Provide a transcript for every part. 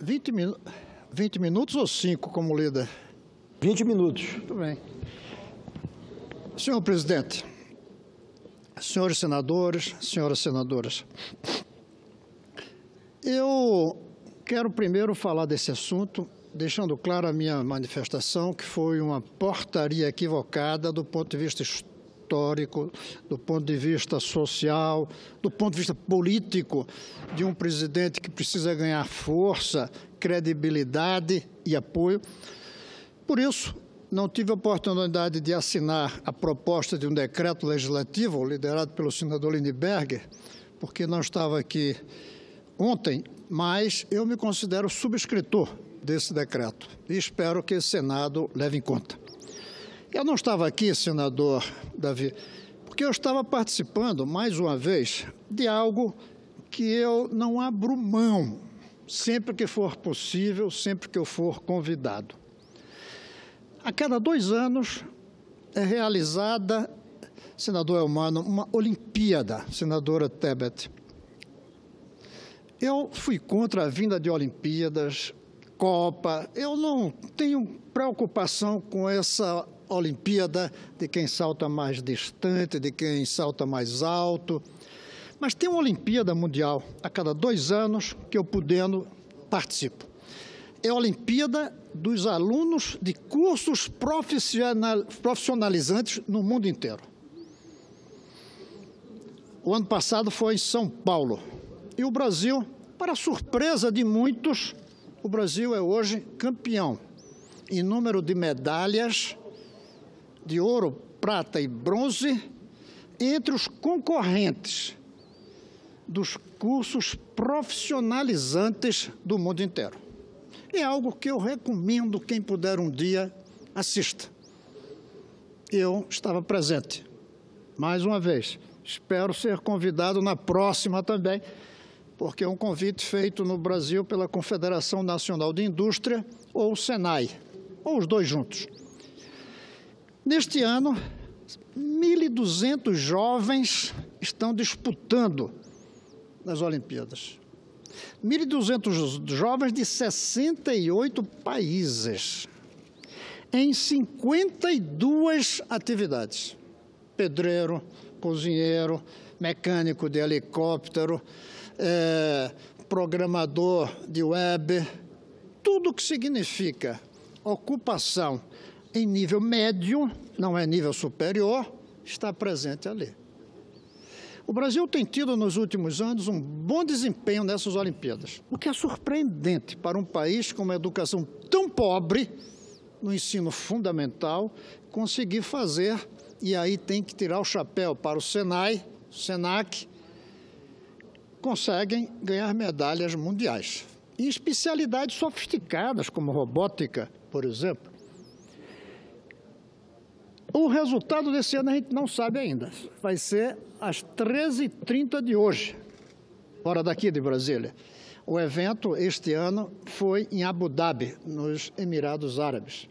20 minutos ou 5 como líder? 20 minutos. Muito bem. Senhor presidente, senhores senadores, senhoras senadoras, eu quero primeiro falar desse assunto, deixando clara a minha manifestação, que foi uma portaria equivocada do ponto de vista histórico, do ponto de vista social, do ponto de vista político, de um presidente que precisa ganhar força, credibilidade e apoio. Por isso, não tive a oportunidade de assinar a proposta de um decreto legislativo liderado pelo senador Lindbergh, porque não estava aqui ontem, mas eu me considero subscritor desse decreto e espero que o Senado leve em conta. Eu não estava aqui, senador Davi, porque eu estava participando, mais uma vez, de algo que eu não abro mão, sempre que for possível, sempre que eu for convidado. A cada 2 anos é realizada, senador Elmano, uma Olimpíada, senadora Tebet. Eu fui contra a vinda de Olimpíadas, Copa, eu não tenho preocupação com essa Olimpíada de quem salta mais distante, de quem salta mais alto, mas tem uma Olimpíada Mundial a cada 2 anos que eu podendo participo. É a Olimpíada dos alunos de cursos profissionalizantes no mundo inteiro. O ano passado foi em São Paulo. E o Brasil, para surpresa de muitos, o Brasil é hoje campeão em número de medalhas de ouro, prata e bronze entre os concorrentes dos cursos profissionalizantes do mundo inteiro. É algo que eu recomendo, quem puder um dia, assista. Eu estava presente, mais uma vez. Espero ser convidado na próxima também, porque é um convite feito no Brasil pela Confederação Nacional de Indústria, ou o Senai, ou os dois juntos. Neste ano, 1.200 jovens estão disputando nas Olimpíadas. 1.200 jovens de 68 países, em 52 atividades. Pedreiro, cozinheiro, mecânico de helicóptero, programador de web, tudo que significa ocupação em nível médio, não é nível superior, está presente ali. O Brasil tem tido nos últimos anos um bom desempenho nessas Olimpíadas, o que é surpreendente para um país com uma educação tão pobre no ensino fundamental, conseguir fazer, e aí tem que tirar o chapéu para o Senai, Senac, conseguem ganhar medalhas mundiais, em especialidades sofisticadas, como robótica, por exemplo. O resultado desse ano a gente não sabe ainda. Vai ser às 13h30 de hoje, hora daqui de Brasília. O evento, este ano, foi em Abu Dhabi, nos Emirados Árabes.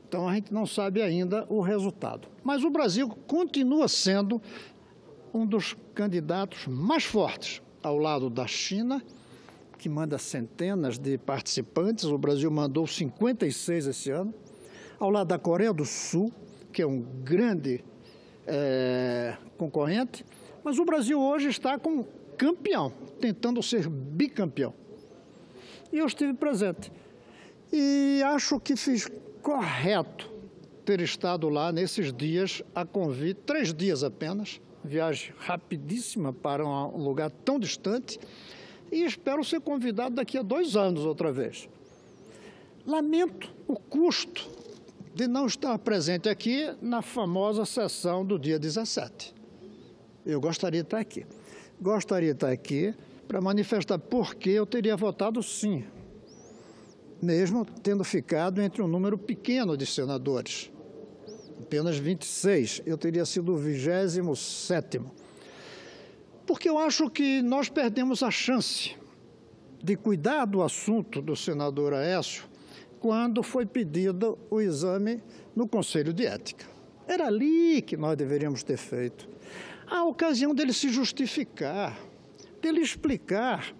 Então, a gente não sabe ainda o resultado. Mas o Brasil continua sendo um dos candidatos mais fortes, ao lado da China, que manda centenas de participantes. O Brasil mandou 56 esse ano. Ao lado da Coreia do Sul, que é um grande concorrente, mas o Brasil hoje está como campeão, tentando ser bicampeão. E eu estive presente. E acho que fiz correto ter estado lá nesses dias, a convite, 3 dias apenas, viagem rapidíssima para um lugar tão distante, e espero ser convidado daqui a 2 anos outra vez. Lamento o custo de não estar presente aqui na famosa sessão do dia 17. Eu gostaria de estar aqui. Gostaria de estar aqui para manifestar por que eu teria votado sim, mesmo tendo ficado entre um número pequeno de senadores. Apenas 26, eu teria sido o 27º. Porque eu acho que nós perdemos a chance de cuidar do assunto do senador Aécio quando foi pedido o exame no Conselho de Ética. Era ali que nós deveríamos ter feito. A ocasião dele se justificar, dele explicar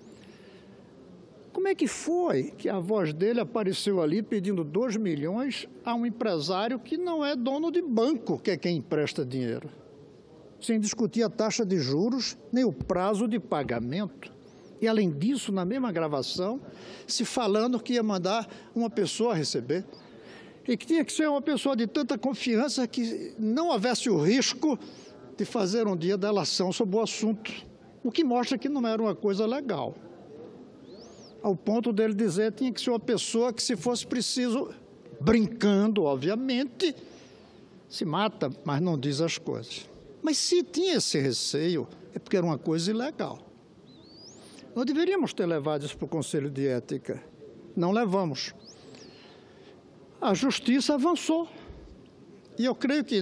Como é que foi que a voz dele apareceu ali pedindo 2 milhões a um empresário que não é dono de banco, que é quem empresta dinheiro? Sem discutir a taxa de juros, nem o prazo de pagamento. E, além disso, na mesma gravação, se falando que ia mandar uma pessoa receber. E que tinha que ser uma pessoa de tanta confiança que não houvesse o risco de fazer um dia delação sobre o assunto. O que mostra que não era uma coisa legal. Ao ponto dele dizer que tinha que ser uma pessoa que, se fosse preciso, brincando, obviamente, se mata, mas não diz as coisas. Mas se tinha esse receio, é porque era uma coisa ilegal. Nós deveríamos ter levado isso para o Conselho de Ética. Não levamos. A Justiça avançou. E eu creio que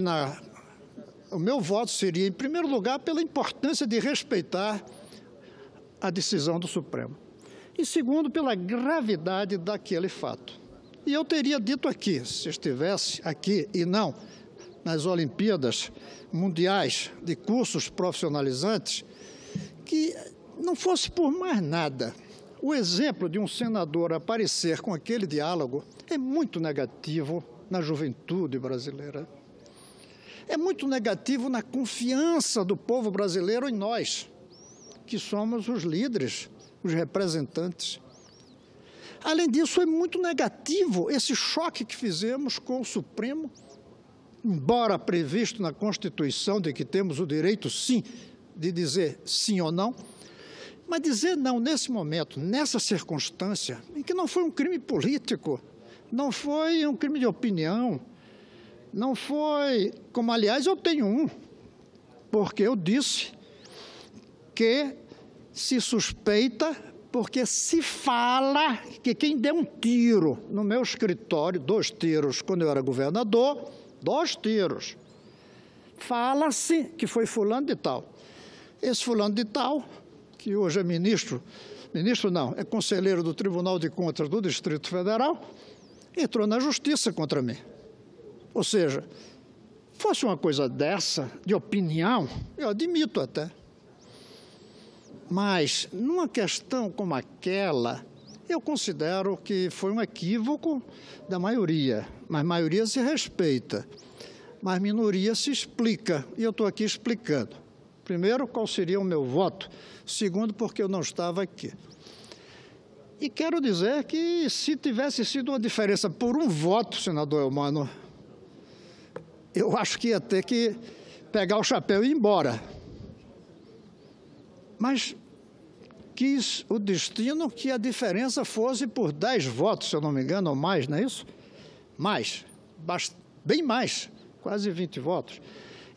o meu voto seria, em primeiro lugar, pela importância de respeitar a decisão do Supremo. E, segundo, pela gravidade daquele fato. E eu teria dito aqui, se estivesse aqui e não nas Olimpíadas Mundiais de Cursos Profissionalizantes, que não fosse por mais nada. O exemplo de um senador aparecer com aquele diálogo é muito negativo na juventude brasileira. É muito negativo na confiança do povo brasileiro em nós, que somos os líderes, os representantes. Além disso, é muito negativo esse choque que fizemos com o Supremo, embora previsto na Constituição de que temos o direito, sim, de dizer sim ou não, mas dizer não nesse momento, nessa circunstância, em que não foi um crime político, não foi um crime de opinião, não foi, como aliás eu tenho um, porque eu disse que se suspeita, porque se fala que quem deu um tiro no meu escritório, 2 tiros, quando eu era governador, 2 tiros, fala-se que foi fulano de tal. Esse fulano de tal, que hoje é ministro não, é conselheiro do Tribunal de Contas do Distrito Federal, entrou na justiça contra mim. Ou seja, fosse uma coisa dessa, de opinião, eu admito até. Mas, numa questão como aquela, eu considero que foi um equívoco da maioria. Mas maioria se respeita, mas minoria se explica. E eu estou aqui explicando. Primeiro, qual seria o meu voto. Segundo, porque eu não estava aqui. E quero dizer que, se tivesse sido uma diferença por um voto, senador Eumano, eu acho que ia ter que pegar o chapéu e ir embora. Mas quis o destino que a diferença fosse por 10 votos, se eu não me engano, ou mais, não é isso? Mais, bem mais, quase 20 votos.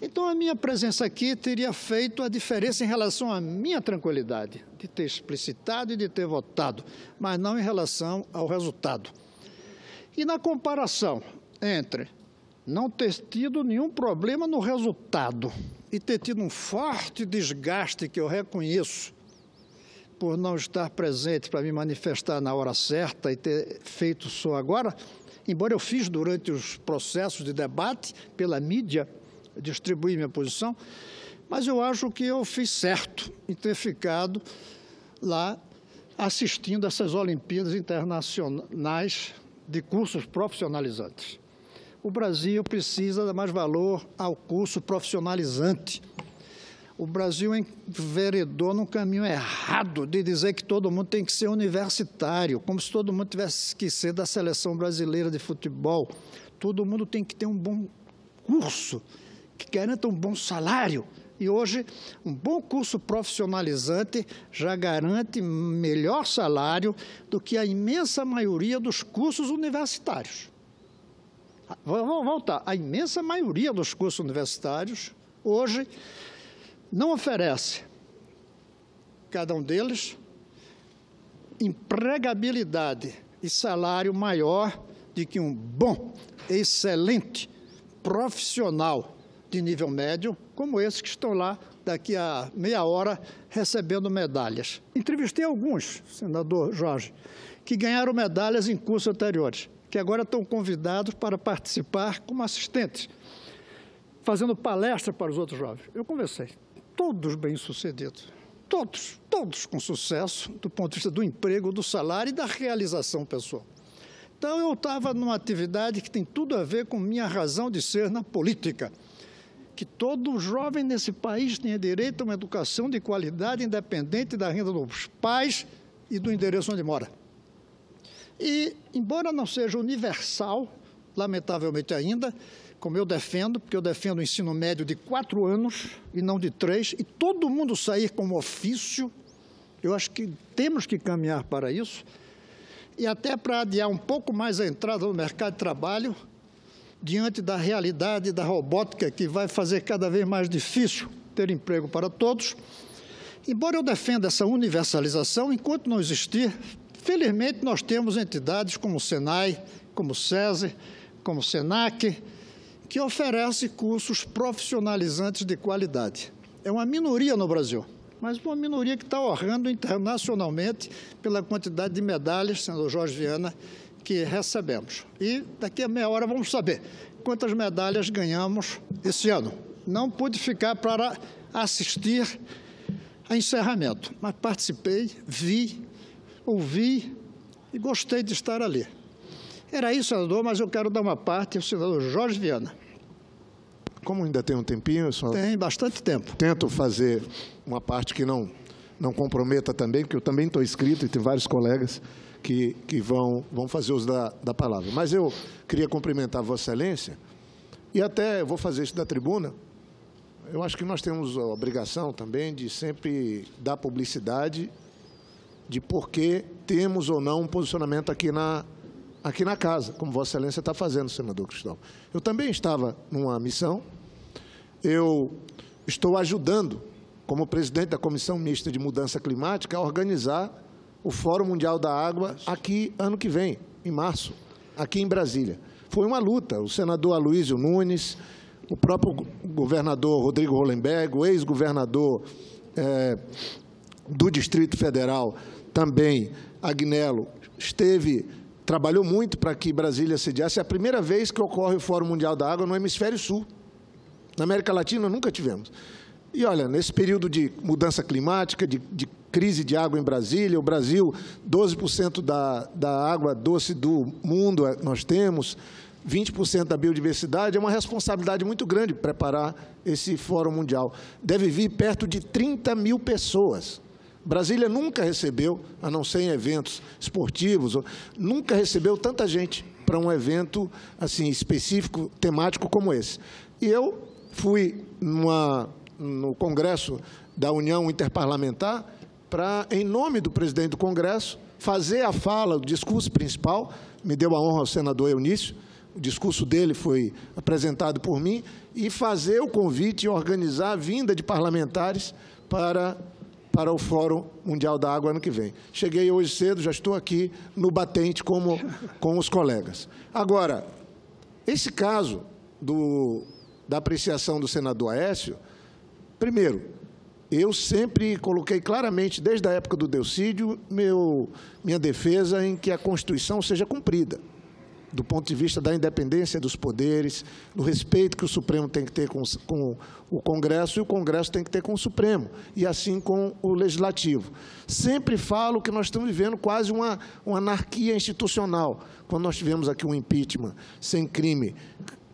Então, a minha presença aqui teria feito a diferença em relação à minha tranquilidade, de ter explicitado e de ter votado, mas não em relação ao resultado. E na comparação entre não ter tido nenhum problema no resultado e ter tido um forte desgaste, que eu reconheço, por não estar presente para me manifestar na hora certa e ter feito só agora, embora eu fiz durante os processos de debate pela mídia, distribuir minha posição, mas eu acho que eu fiz certo em ter ficado lá assistindo essas Olimpíadas Internacionais de Cursos Profissionalizantes. O Brasil precisa dar mais valor ao curso profissionalizante. O Brasil enveredou num caminho errado de dizer que todo mundo tem que ser universitário, como se todo mundo tivesse que ser da seleção brasileira de futebol. Todo mundo tem que ter um bom curso, que garanta um bom salário. E hoje, um bom curso profissionalizante já garante melhor salário do que a imensa maioria dos cursos universitários. Vamos voltar. A imensa maioria dos cursos universitários, hoje, não oferece, cada um deles, empregabilidade e salário maior do que um bom, excelente profissional de nível médio, como esses que estão lá daqui a meia hora recebendo medalhas. Entrevistei alguns, senador Jorge, que ganharam medalhas em cursos anteriores, que agora estão convidados para participar como assistentes, fazendo palestra para os outros jovens. Eu conversei, todos bem-sucedidos, todos com sucesso, do ponto de vista do emprego, do salário e da realização pessoal. Então, eu estava numa atividade que tem tudo a ver com minha razão de ser na política, que todo jovem nesse país tenha direito a uma educação de qualidade, independente da renda dos pais e do endereço onde mora. E, embora não seja universal, lamentavelmente ainda, como eu defendo, porque eu defendo o ensino médio de 4 anos e não de 3, e todo mundo sair com ofício, eu acho que temos que caminhar para isso, e até para adiar um pouco mais a entrada no mercado de trabalho, diante da realidade da robótica, que vai fazer cada vez mais difícil ter emprego para todos. Embora eu defenda essa universalização, enquanto não existir, felizmente nós temos entidades como o Senai, como o SESI, como o SENAC, que oferece cursos profissionalizantes de qualidade. É uma minoria no Brasil, mas uma minoria que está honrando internacionalmente pela quantidade de medalhas, senador Jorge Viana, que recebemos. E daqui a meia hora vamos saber quantas medalhas ganhamos esse ano. Não pude ficar para assistir a encerramento, mas participei, vi, ouvi e gostei de estar ali. Era isso, senador, mas eu quero dar uma parte ao senador Jorge Viana. Como ainda tem um tempinho, eu só tem bastante tempo. Tento fazer uma parte que não comprometa também, porque eu também estou inscrito e tem vários colegas que vão fazer uso da palavra. Mas eu queria cumprimentar a Vossa Excelência e até vou fazer isso da tribuna. Eu acho que nós temos a obrigação também de sempre dar publicidade de por que temos ou não um posicionamento aqui na casa, como Vossa Excelência está fazendo, senador Cristóvão. Eu também estava numa missão, eu estou ajudando, como presidente da Comissão Mista de Mudança Climática, a organizar o Fórum Mundial da Água aqui ano que vem, em março, aqui em Brasília. Foi uma luta, o senador Aloysio Nunes, o próprio governador Rodrigo Hollenberg, o ex-governador do Distrito Federal, também, Agnello, trabalhou muito para que Brasília sediasse. É a primeira vez que ocorre o Fórum Mundial da Água no Hemisfério Sul. Na América Latina, nunca tivemos. E, olha, nesse período de mudança climática, de crise de água em Brasília, o Brasil, 12% da água doce do mundo nós temos, 20% da biodiversidade, é uma responsabilidade muito grande preparar esse Fórum Mundial. Deve vir perto de 30 mil pessoas. Brasília nunca recebeu, a não ser em eventos esportivos, nunca recebeu tanta gente para um evento assim, específico, temático como esse. E eu fui no Congresso da União Interparlamentar para, em nome do presidente do Congresso, fazer a fala, o discurso principal. Me deu a honra o senador Eunício, o discurso dele foi apresentado por mim, e fazer o convite e organizar a vinda de parlamentares para o Fórum Mundial da Água ano que vem. Cheguei hoje cedo, já estou aqui no batente com os colegas. Agora, esse caso da apreciação do senador Aécio, primeiro, eu sempre coloquei claramente, desde a época do Delcídio, minha defesa em que a Constituição seja cumprida, do ponto de vista da independência dos poderes, do respeito que o Supremo tem que ter com o Congresso e o Congresso tem que ter com o Supremo, e assim com o Legislativo. Sempre falo que nós estamos vivendo quase uma anarquia institucional, quando nós tivemos aqui um impeachment sem crime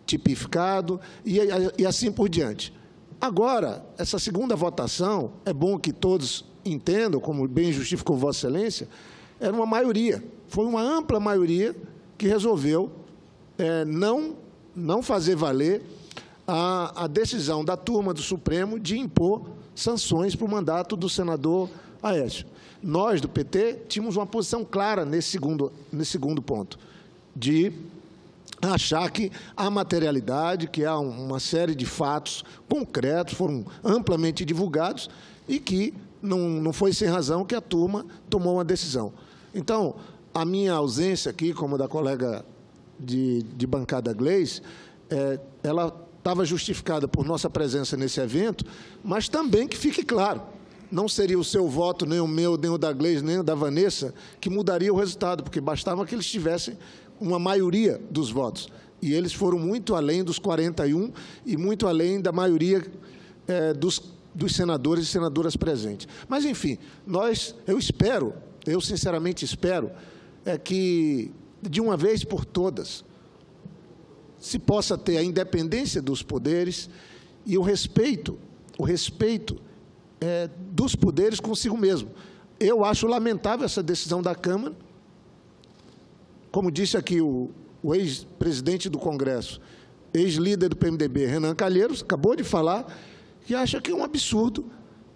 tipificado e assim por diante. Agora, essa segunda votação, é bom que todos entendam, como bem justificou Vossa Excelência, era uma maioria, foi uma ampla maioria que resolveu não fazer valer a decisão da turma do Supremo de impor sanções para o mandato do senador Aécio. Nós, do PT, tínhamos uma posição clara nesse segundo ponto, de achar que há materialidade, que há uma série de fatos concretos, foram amplamente divulgados, e que não foi sem razão que a turma tomou uma decisão. Então, a minha ausência aqui, como da colega de bancada Gleice, ela estava justificada por nossa presença nesse evento, mas também que fique claro, não seria o seu voto, nem o meu, nem o da Gleice, nem o da Vanessa, que mudaria o resultado, porque bastava que eles tivessem uma maioria dos votos. E eles foram muito além dos 41 e muito além da maioria dos senadores e senadoras presentes. Mas, enfim, eu sinceramente espero, que, de uma vez por todas, se possa ter a independência dos poderes e o respeito dos poderes consigo mesmo. Eu acho lamentável essa decisão da Câmara. Como disse aqui o ex-presidente do Congresso, ex-líder do PMDB, Renan Calheiros, acabou de falar que acha que é um absurdo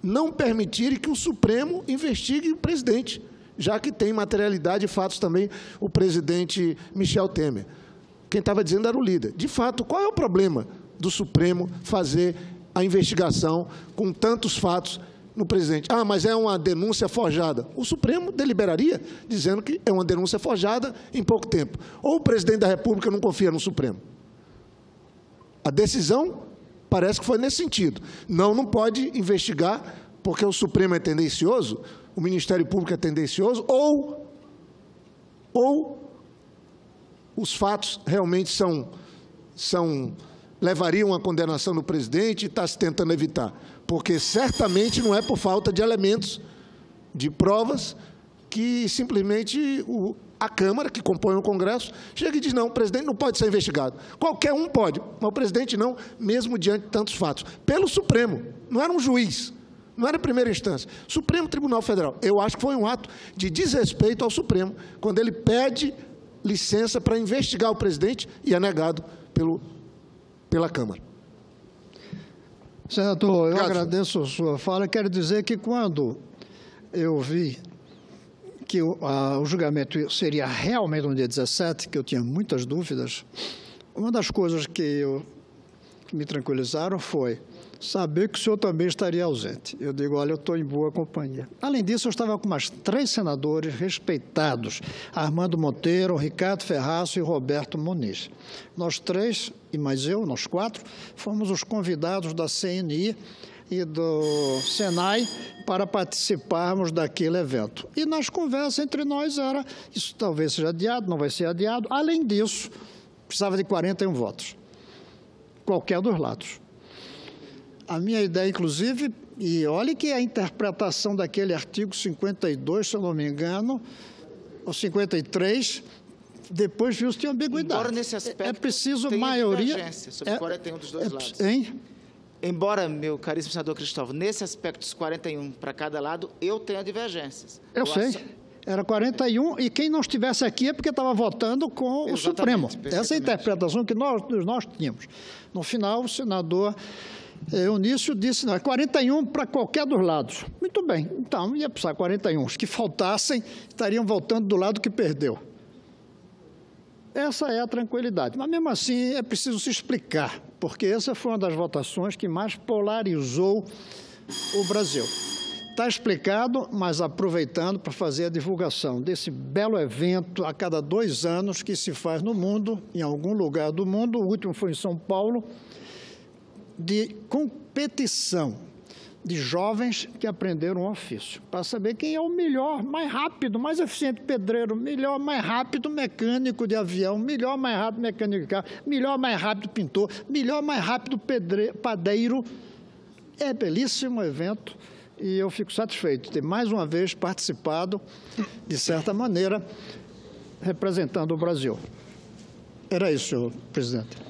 não permitir que o Supremo investigue o presidente, já que tem materialidade e fatos também o presidente Michel Temer. Quem estava dizendo era o líder. De fato, qual é o problema do Supremo fazer a investigação com tantos fatos no presidente? Ah, mas é uma denúncia forjada. O Supremo deliberaria dizendo que é uma denúncia forjada em pouco tempo. Ou o presidente da República não confia no Supremo? A decisão parece que foi nesse sentido. Não pode investigar porque o Supremo é tendencioso, o Ministério Público é tendencioso, ou os fatos realmente levariam à condenação do presidente e está se tentando evitar. Porque certamente não é por falta de elementos, de provas, que simplesmente a Câmara, que compõe o Congresso, chega e diz, não, o presidente não pode ser investigado. Qualquer um pode, mas o presidente não, mesmo diante de tantos fatos. Pelo Supremo, não era um juiz, não era a primeira instância. Supremo Tribunal Federal. Eu acho que foi um ato de desrespeito ao Supremo, quando ele pede licença para investigar o presidente e é negado pela Câmara. Senador, eu agradeço a sua fala. Quero dizer que quando eu vi que o julgamento seria realmente no dia 17, que eu tinha muitas dúvidas, uma das coisas que me tranquilizaram foi saber que o senhor também estaria ausente. Eu digo, olha, eu estou em boa companhia. Além disso, eu estava com mais 3 senadores respeitados, Armando Monteiro, Ricardo Ferraço e Roberto Muniz. Nós 3, e mais eu, nós 4, fomos os convidados da CNI e do Senai para participarmos daquele evento. E nas conversas entre nós era, isso talvez seja adiado, não vai ser adiado. Além disso, precisava de 41 votos, qualquer dos lados. A minha ideia, inclusive, e olhe que a interpretação daquele artigo 52, se eu não me engano, ou 53, depois viu se tinha ambiguidade. Embora nesse aspecto é preciso tenha maioria. Divergência sobre 41 dos dois lados. Hein? Embora, meu caríssimo senador Cristóvão, nesse aspecto dos 41 para cada lado, eu tenho divergências. Eu sei. Era 41, e quem não estivesse aqui é porque estava votando com o Supremo. Essa é a interpretação que nós tínhamos. No final, o senador Eunício disse, não, é 41 para qualquer dos lados. Muito bem, então ia precisar 41. Os que faltassem estariam votando do lado que perdeu. Essa é a tranquilidade. Mas, mesmo assim, é preciso se explicar, porque essa foi uma das votações que mais polarizou o Brasil. Está explicado, mas aproveitando para fazer a divulgação desse belo evento a cada 2 anos que se faz no mundo, em algum lugar do mundo, o último foi em São Paulo, de competição de jovens que aprenderam um ofício, para saber quem é o melhor, mais rápido, mais eficiente pedreiro, melhor, mais rápido mecânico de avião, melhor, mais rápido mecânico de carro, melhor, mais rápido pintor, melhor, mais rápido padeiro. É belíssimo evento e eu fico satisfeito de ter mais uma vez participado, de certa maneira, representando o Brasil. Era isso, senhor presidente.